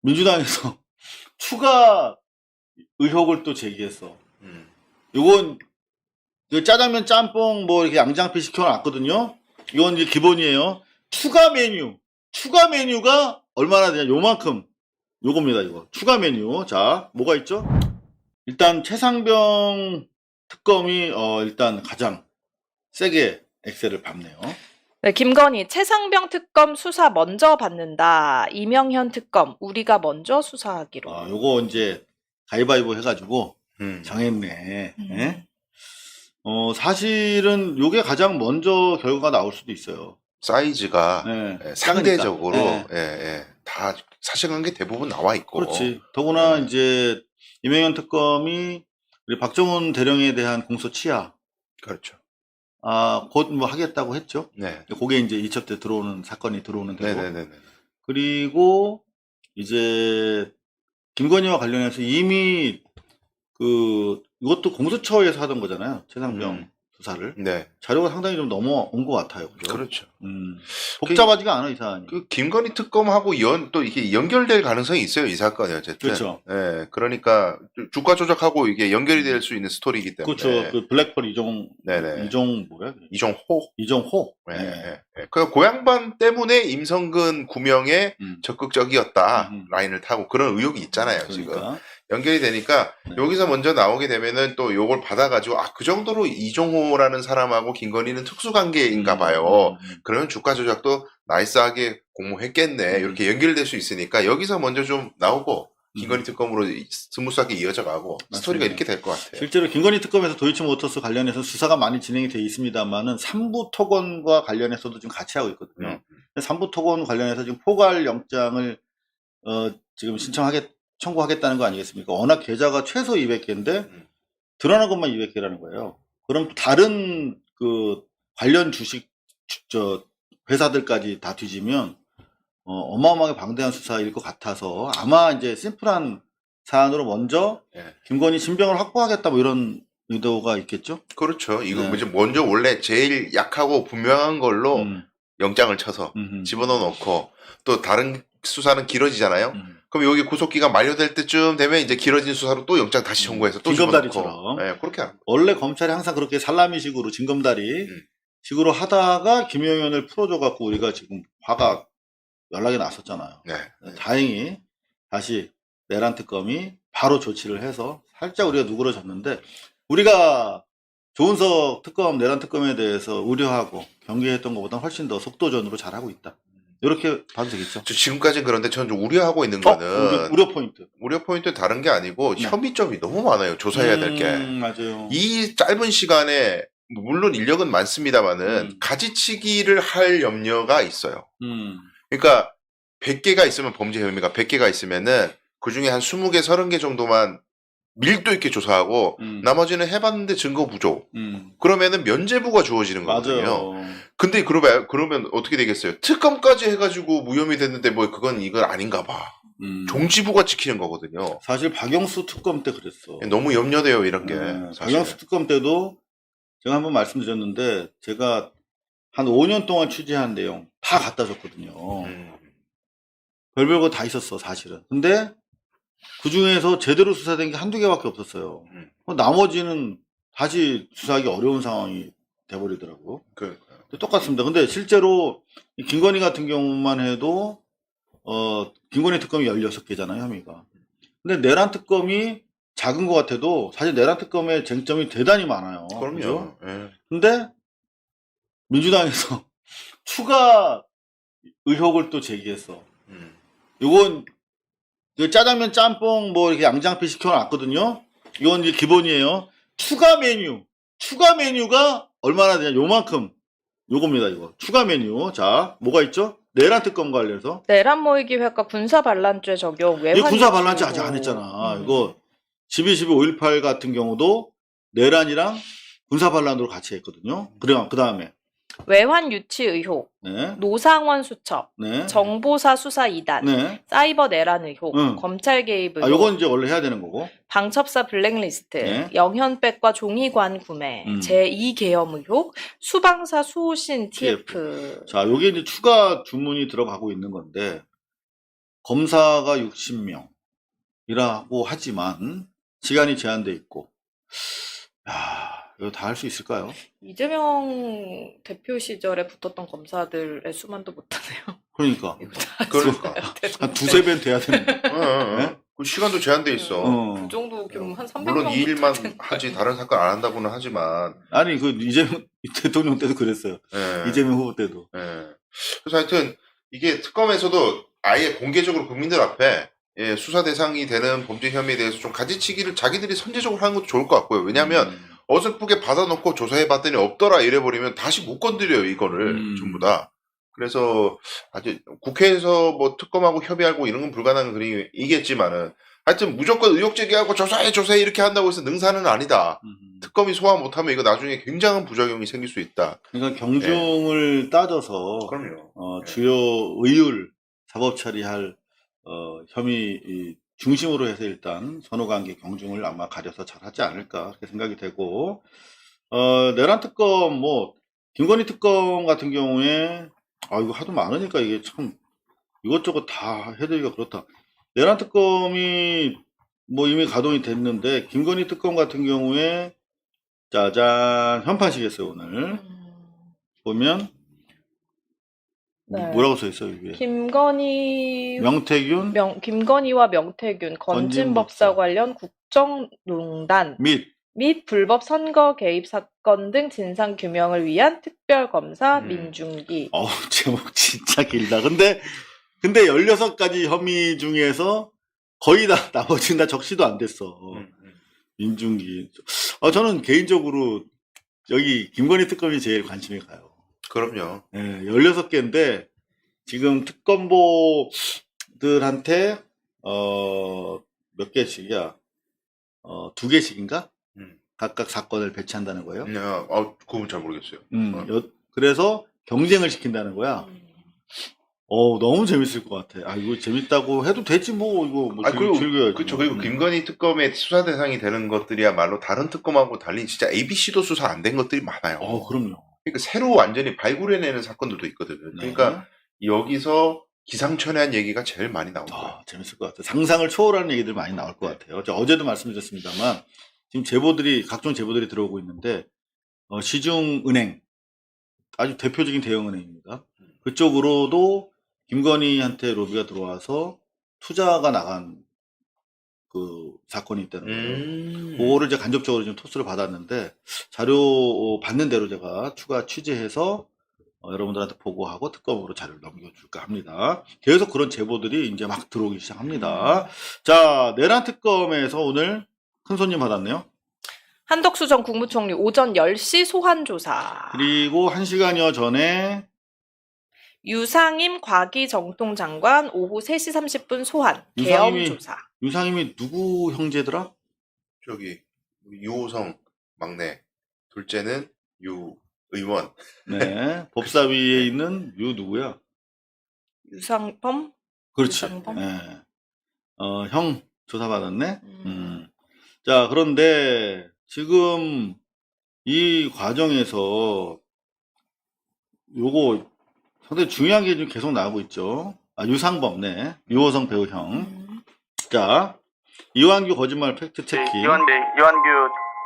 민주당에서 추가 의혹을 또 제기했어. 음. 요건 그 짜장면 짬뽕 뭐 이렇게 양장피 시켜놨거든요. 이건 이제 기본이에요. 추가 메뉴가 얼마나 되냐? 요만큼. 요겁니다, 이거. 추가 메뉴. 자, 뭐가 있죠? 일단 최상병 특검이 일단 가장 세게 엑셀을 밟네요. 네, 김건희 최상병 특검 수사 먼저 받는다. 이명현 특검 우리가 먼저 수사하기로. 요거 이제 가위바위보 해가지고 정했네. 음. 예? 사실은 요게 가장 먼저 결과가 나올 수도 있어요. 사이즈가 네. 예, 상대적으로 네. 다 사실관계 대부분 나와 있고. 그렇지. 더구나 이제 이명현 특검이 우리 박정훈 대령에 대한 공소 취하 그렇죠. 곧 뭐 하겠다고 했죠. 네. 그게 이제 이첩 때 들어오는 사건이 들어오는 대로. 네네네. 그리고 이제 김건희와 관련해서 이미 이것도 공수처에서 하던 거잖아요. 최상병 수사를. 네. 자료가 상당히 좀 넘어온 것 같아요. 그죠? 그렇죠. 복잡하지가 않아, 이 사안이. 그 김건희 특검하고 또 이게 연결될 가능성이 있어요, 이 사건이 어쨌든. 그렇죠. 예, 그러니까 주가 조작하고 이게 연결이 될 수 있는 스토리이기 때문에. 그렇죠. 그 블랙펄 네네. 뭐야? 이종호. 이종호. 네. 네. 그 고향반 때문에 임성근 구명에 적극적이었다 라인을 타고 그런 의혹이 있잖아요, 지금. 그러니까. 연결이 되니까 네. 여기서 먼저 나오게 되면은 또 요걸 받아가지고 그 정도로 이종호라는 사람하고 김건희는 특수관계인가 봐요. 그러면 주가 조작도 나이스하게 공모했겠네. 이렇게 연결될 수 있으니까 여기서 먼저 좀 나오고 김건희 특검으로 스무스하게 이어져 가고 스토리가 이렇게 될 것 같아요. 실제로 김건희 특검에서 도이치모터스 관련해서 수사가 많이 진행이 돼 있습니다만은 3부 토건과 관련해서도 지금 같이 하고 있거든요. 3부 토건 관련해서 지금 포괄 영장을 지금 청구하겠다는 거 아니겠습니까? 워낙 계좌가 최소 200개인데 드러난 것만 200개라는 거예요. 그럼 다른 그 관련 주식 회사들까지 다 뒤지면 어마어마하게 방대한 수사일 것 같아서 아마 이제 심플한 사안으로 먼저 김건희 신병을 확보하겠다 뭐 이런 의도가 있겠죠? 그렇죠. 이거 네. 먼저 원래 제일 약하고 분명한 걸로 영장을 쳐서 집어넣어 놓고 또 다른 수사는 길어지잖아요. 그럼 여기 구속기간 만료될 때쯤 되면 이제 길어진 수사로 또 영장 다시 청구해서 또 징검다리처럼. 네, 그렇게 합니다. 원래 검찰이 항상 그렇게 살라미식으로 징검다리 식으로 하다가 김용현을 풀어줘갖고 우리가 지금 화가 연락이 났었잖아요. 네. 다행히 다시 내란 특검이 바로 조치를 해서 살짝 우리가 누그러졌는데 우리가 조은석 특검, 내란 특검에 대해서 우려하고 경계했던 것보다 훨씬 더 속도전으로 잘하고 있다. 이렇게 봐도 되겠죠. 지금까지는 그런데 저는 좀 우려하고 있는 거는 우려 포인트. 우려 포인트 다른 게 아니고 혐의점이 너무 많아요. 조사해야 될 게. 맞아요. 이 짧은 시간에 물론 인력은 많습니다만은 가지치기를 할 염려가 있어요. 그러니까 100개가 있으면 범죄 혐의가 100개가 있으면은 그중에 한 20개, 30개 정도만 밀도 있게 조사하고 나머지는 해봤는데 증거 부족. 그러면은 면죄부가 주어지는 거거든요. 맞아요. 근데 그러면 어떻게 되겠어요? 특검까지 해가지고 무혐의 됐는데 뭐 이건 아닌가 봐. 종지부가 지키는 거거든요. 사실 박영수 특검 때 그랬어. 너무 염려돼요 이런 게. 박영수 특검 때도 제가 한번 말씀드렸는데 제가 한 5년 동안 취재한 내용 다 갖다 줬거든요. 별별 거 다 있었어 사실은. 근데 그 중에서 제대로 수사된 게 한두 개밖에 없었어요. 나머지는 다시 수사하기 어려운 상황이 돼버리더라고. 똑같습니다. 근데 실제로 김건희 같은 경우만 해도 김건희 특검이 16개잖아요 혐의가. 근데 내란 특검이 작은 것 같아도 사실 내란 특검의 쟁점이 대단히 많아요. 그럼요. 근데 민주당에서 추가 의혹을 또 제기했어. 요건 짜장면 짬뽕 뭐 이렇게 양장피 시켜놨거든요. 이건 이제 기본이에요. 추가 메뉴가 얼마나 되냐? 요만큼. 요겁니다, 이거. 추가 메뉴. 자, 뭐가 있죠? 내란 특검 관련해서. 내란 모의기 회과 군사 반란죄 적용. 이 군사 반란죄 아직 안 했잖아. 이거 12.12.5.18 같은 경우도 내란이랑 군사 반란으로 같이 했거든요. 그 다음에 외환 유치 의혹, 네. 노상원 수첩, 네. 정보사 수사 2단, 네. 사이버 내란 의혹, 검찰 개입 의혹, 요건 이제 원래 해야 되는 거고. 방첩사 블랙리스트, 네. 영현백과 종이관 구매, 제2계엄 의혹, 수방사 수호신 TF. 자, 요게 이제 추가 주문이 들어가고 있는 건데 검사가 60명이라고 하지만 시간이 제한돼 있고, 야, 이거 다 할 수 있을까요? 이재명 대표 시절에 붙었던 검사들의 수만도 못하네요. 그러니까 이거 다 그러니까. 한 두세 배는 돼야 되는데. 네? 그 시간도 제한돼 있어. 그 정도 규모 한 300명 물론 이 일만 하지 다른 사건 안 한다고는 하지만. 아니 그 이재명 대통령 때도 그랬어요. 예. 이재명 후보 때도. 예. 그래서 하여튼 이게 특검에서도 아예 공개적으로 국민들 앞에 예, 수사 대상이 되는 범죄 혐의에 대해서 좀 가지치기를 자기들이 선제적으로 하는 것도 좋을 것 같고요. 왜냐하면 어설프게 받아놓고 조사해봤더니 없더라 이래버리면 다시 못 건드려요 이거를 전부 다. 그래서 아주 국회에서 뭐 특검하고 협의하고 이런 건 불가능한 그림이겠지만은 하여튼 무조건 의혹 제기하고 조사해 이렇게 한다고 해서 능사는 아니다. 특검이 소화 못하면 이거 나중에 굉장한 부작용이 생길 수 있다. 그러니까 경중을 따져서 그럼요. 주요 의율 사법 처리할 혐의 중심으로 해서 일단 선후관계 경중을 아마 가려서 잘 하지 않을까 그렇게 생각이 되고, 내란 특검 뭐 김건희 특검 같은 경우에 이거 하도 많으니까 이게 참 이것저것 다 해드리기가 그렇다. 내란 특검이 뭐 이미 가동이 됐는데 김건희 특검 같은 경우에 짜잔 현판시겠어요 오늘. 보면 네. 뭐라고 써 있어요 이게? 김건희와 명태균 건진법사 관련 국정농단 및 불법 선거 개입 사건 등 진상 규명을 위한 특별검사 민중기. 제목 진짜 길다. 근데 16가지 혐의 중에서 거의 다 나머지는 다 적시도 안 됐어. 민중기. 저는 개인적으로 여기 김건희 특검이 제일 관심이 가요. 그럼요. 네, 16개인데 지금 특검보들한테 몇 개씩이야? 2개씩인가? 각각 사건을 배치한다는 거예요. 그건 잘 모르겠어요. 그래서 경쟁을 시킨다는 거야. 너무 재밌을 것 같아. 이거 재밌다고 해도 되지 뭐 이거 뭐 즐겨야지. 그렇죠. 그리고 김건희 특검의 수사 대상이 되는 것들이야말로 다른 특검하고 달리 진짜 ABC도 수사 안 된 것들이 많아요. 그럼요. 그러니까 새로 완전히 발굴해내는 사건들도 있거든요. 그러니까 여기서 기상천외한 얘기가 제일 많이 나올 거예요. 재밌을 것 같아요. 상상을 초월하는 얘기들 많이 나올 것 같아요. 어제도 말씀드렸습니다만 지금 각종 제보들이 들어오고 있는데 시중은행 아주 대표적인 대형은행입니다. 그쪽으로도 김건희한테 로비가 들어와서 투자가 나간 그 사건이 있다는 거예요. 그거를 이제 간접적으로 좀 토스를 받았는데 자료 받는 대로 제가 추가 취재해서 여러분들한테 보고하고 특검으로 자료를 넘겨줄까 합니다. 계속 그런 제보들이 이제 막 들어오기 시작합니다. 자, 내란 특검에서 오늘 큰 손님 받았네요. 한덕수 전 국무총리 오전 10시 소환 조사. 그리고 1시간여 전에 유상임 과기정통 장관 오후 3시 30분 소환. 계엄 조사. 유상임이 누구 형제더라? 유호성 막내, 둘째는 유 의원. 네, 법사위에 있는 유 누구야? 유상범? 그렇지. 유상범? 네. 형 조사받았네. 자, 그런데 지금 이 과정에서 요거 상당히 중요한 게 지금 계속 나오고 있죠. 유상범, 네. 유호성 배우 형. 자, 이완규 거짓말 팩트체킹. 이완규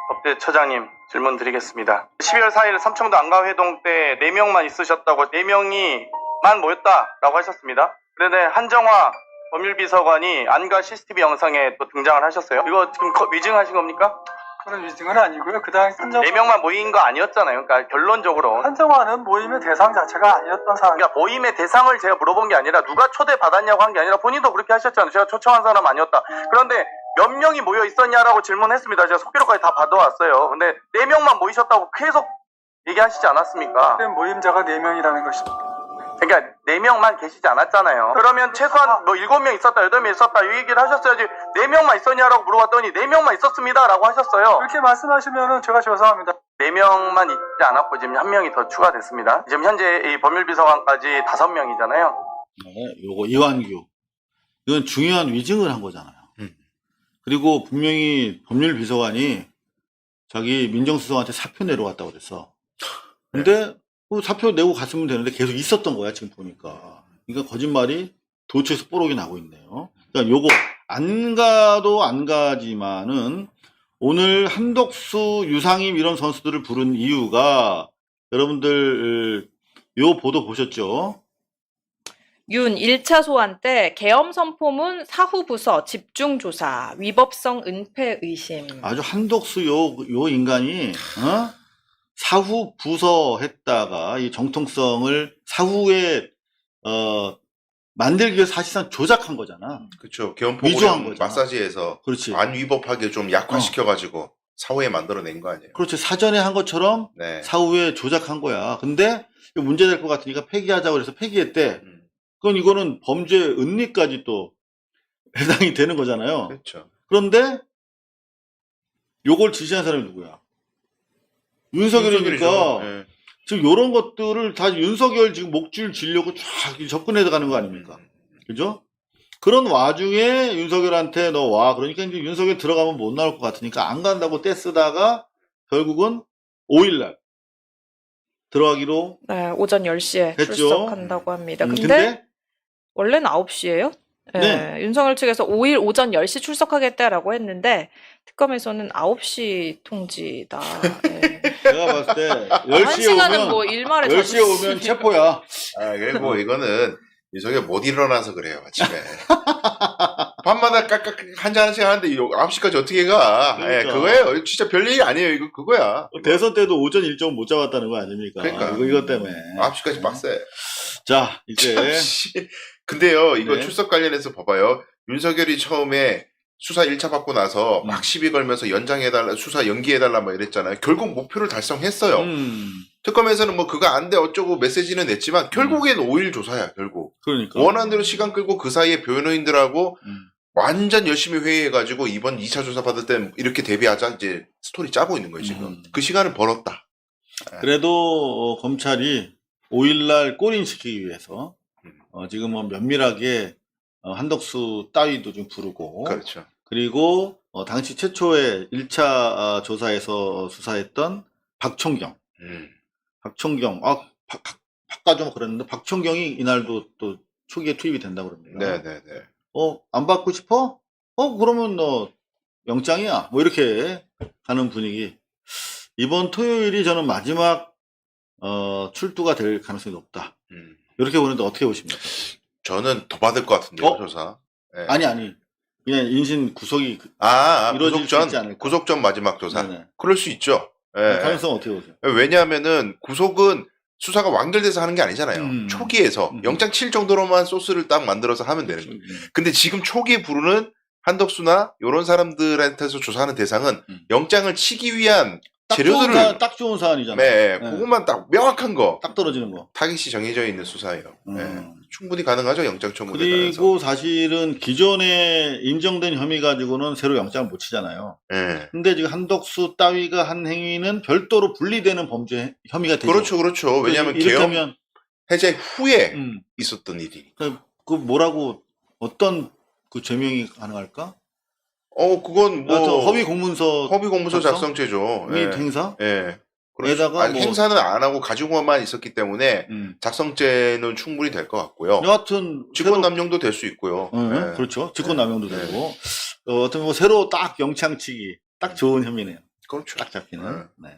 법대처장님 질문 드리겠습니다. 12월 4일 삼청도 안가회동 때 4명만 있으셨다고 4명이만 모였다라고 하셨습니다. 그런데 한정화 법률비서관이 안가 CCTV 영상에 또 등장을 하셨어요. 이거 지금 위증하신 겁니까? 그런 위증은 아니고요. 그 당시 4명만 모인 거 아니었잖아요. 그러니까 결론적으로 한정화는 모임의 대상 자체가 아니었던 상황. 그러니까 모임의 대상을 제가 물어본 게 아니라 누가 초대받았냐고 한 게 아니라 본인도 그렇게 하셨잖아요. 제가 초청한 사람 아니었다. 그런데 몇 명이 모여 있었냐라고 질문했습니다. 제가 속기록까지 다 받아왔어요. 근데 4명만 모이셨다고 계속 얘기하시지 않았습니까? 모임자가 4명이라는 것입니다. 그러니까 4명만 계시지 않았잖아요. 그러면 최소한 뭐 7명 있었다, 8명 있었다 이 얘기를 하셨어야지 4명만 있었냐라고 물어봤더니 4명만 있었습니다라고 하셨어요. 그렇게 말씀하시면은 제가 죄송합니다. 4명만 있지 않았고 지금 1명이 더 추가됐습니다. 지금 현재 이 법률비서관까지 5명이잖아요. 네, 요거 이완규. 이건 중요한 위증을 한 거잖아요. 그리고 분명히 법률비서관이 자기 민정수석한테 사표 내려갔다고 그랬어. 근데 사표 내고 갔으면 되는데 계속 있었던 거야 지금 보니까. 그러니까 거짓말이 도처에서 뽀록이 나고 있네요. 그러니까 요거 안 가도 안 가지만은 오늘 한덕수, 유상임 이런 선수들을 부른 이유가 여러분들 요 보도 보셨죠? 윤 1차 소환 때 계엄 선포문 사후 부서 집중 조사 위법성 은폐 의심. 아주 한덕수 요 인간이 사후 부서 했다가 이 정통성을 사후에 만들기 위해서 사실상 조작한 거잖아. 그렇죠. 위조한 기원포고령 거잖아. 마사지에서 그렇지. 안 위법하게 좀 약화시켜가지고 사후에 만들어낸 거 아니에요? 그렇지. 사전에 한 것처럼 네. 사후에 조작한 거야. 근데 문제될 것 같으니까 폐기하자고 해서 폐기했대. 그건 이거는 범죄 은닉까지 또 해당이 되는 거잖아요. 그렇죠. 그런데 요걸 지시한 사람이 누구야? 윤석열이니까 네. 지금 요런 것들을 다 윤석열 지금 목줄 지려고 쫙 접근해 가는 거 아닙니까? 그죠? 그런 와중에 윤석열한테 너 와. 그러니까 이제 윤석열 들어가면 못 나올 것 같으니까 안 간다고 떼쓰다가 결국은 5일날 들어가기로 네, 오전 10시에 했죠. 출석한다고 합니다. 근데, 근데 원래는 9시예요? 네. 윤석열 측에서 5일 오전 10시 출석하겠다라고 했는데 특검에서는 9시 통지다. 네. 내가 봤을 때 10시에 1시간은 오면 뭐 일말에 10시에 오면 체포야. 그리고 뭐 이거는 윤석열 못 일어나서 그래요, 아침에. 밤마다 깍깍 한잔씩 하는데 9시까지 어떻게 가? 그러니까. 그거예요. 진짜 별일이 아니에요. 이거 그거야. 대선 때도 오전 일정 못 잡았다는 거 아닙니까? 그러니까. 이것 때문에. 9시까지 빡세. 자, 이제 근데요, 이거 네. 출석 관련해서 봐봐요. 윤석열이 처음에 수사 1차 받고 나서 막 시비 걸면서 연장해달라, 수사 연기해달라 뭐 이랬잖아요. 결국 목표를 달성했어요. 특검에서는 뭐 그거 안 돼 어쩌고 메시지는 냈지만 결국엔 5일 조사야, 결국. 그러니까. 원하는 대로 시간 끌고 그 사이에 변호인들하고 완전 열심히 회의해가지고 이번 2차 조사 받을 때 이렇게 대비하자 이제 스토리 짜고 있는 거예요, 지금. 그 시간을 벌었다. 그래도 검찰이 5일날 꼬린시키기 위해서 지금 뭐 면밀하게 한덕수 따위도 좀 부르고 그렇죠. 그리고 당시 최초의 1차 조사에서 수사했던 박청경 바꿔줘 그랬는데 박청경이 이날도 또 초기에 투입이 된다고 그럽니다. 네네네. 안 받고 싶어? 그러면 너 영장이야. 뭐 이렇게 가는 분위기. 이번 토요일이 저는 마지막 출두가 될 가능성이 높다. 이렇게 보는데 어떻게 보십니까? 저는 더 받을 것 같은데요, 조사. 네. 아니. 그냥 인신 구속이 이루어질 수 있지 않을까? 구속 전 마지막 조사. 네네. 그럴 수 있죠. 예. 가능성 어떻게 보세요? 왜냐하면은 구속은 수사가 완결돼서 하는 게 아니잖아요. 초기에서 영장 칠 정도로만 소스를 딱 만들어서 하면 되는 거예요. 근데 지금 초기에 부르는 한덕수나 이런 사람들한테서 조사하는 대상은 영장을 치기 위한 재료들을 딱 좋은 사안이잖아요. 네, 그것만 딱 명확한 거 딱 떨어지는 거. 타깃이 정해져 있는 수사예요. 네. 충분히 가능하죠, 영장 청구에 그리고 사실은 기존에 인정된 혐의 가지고는 새로 영장을 못 치잖아요. 네. 근데 지금 한덕수 따위가 한 행위는 별도로 분리되는 범죄 혐의가 되죠. 그렇죠. 왜냐하면 계엄 이렇다면 해제 후에 있었던 일이. 그 뭐라고 어떤 그 죄명이 가능할까? 그건 뭐 허위 공문서 작성죄죠. 및 행사? 예. 에다가 뭐 행사는 안 하고 가지고만 있었기 때문에 작성죄는 충분히 될 것 같고요. 여하튼 직권남용도 될 수 있고요. 네. 그렇죠. 직권남용도 되고 어떤 뭐 새로 딱 영창치기 딱 좋은 혐의네요. 그렇죠. 딱 잡히는. 네.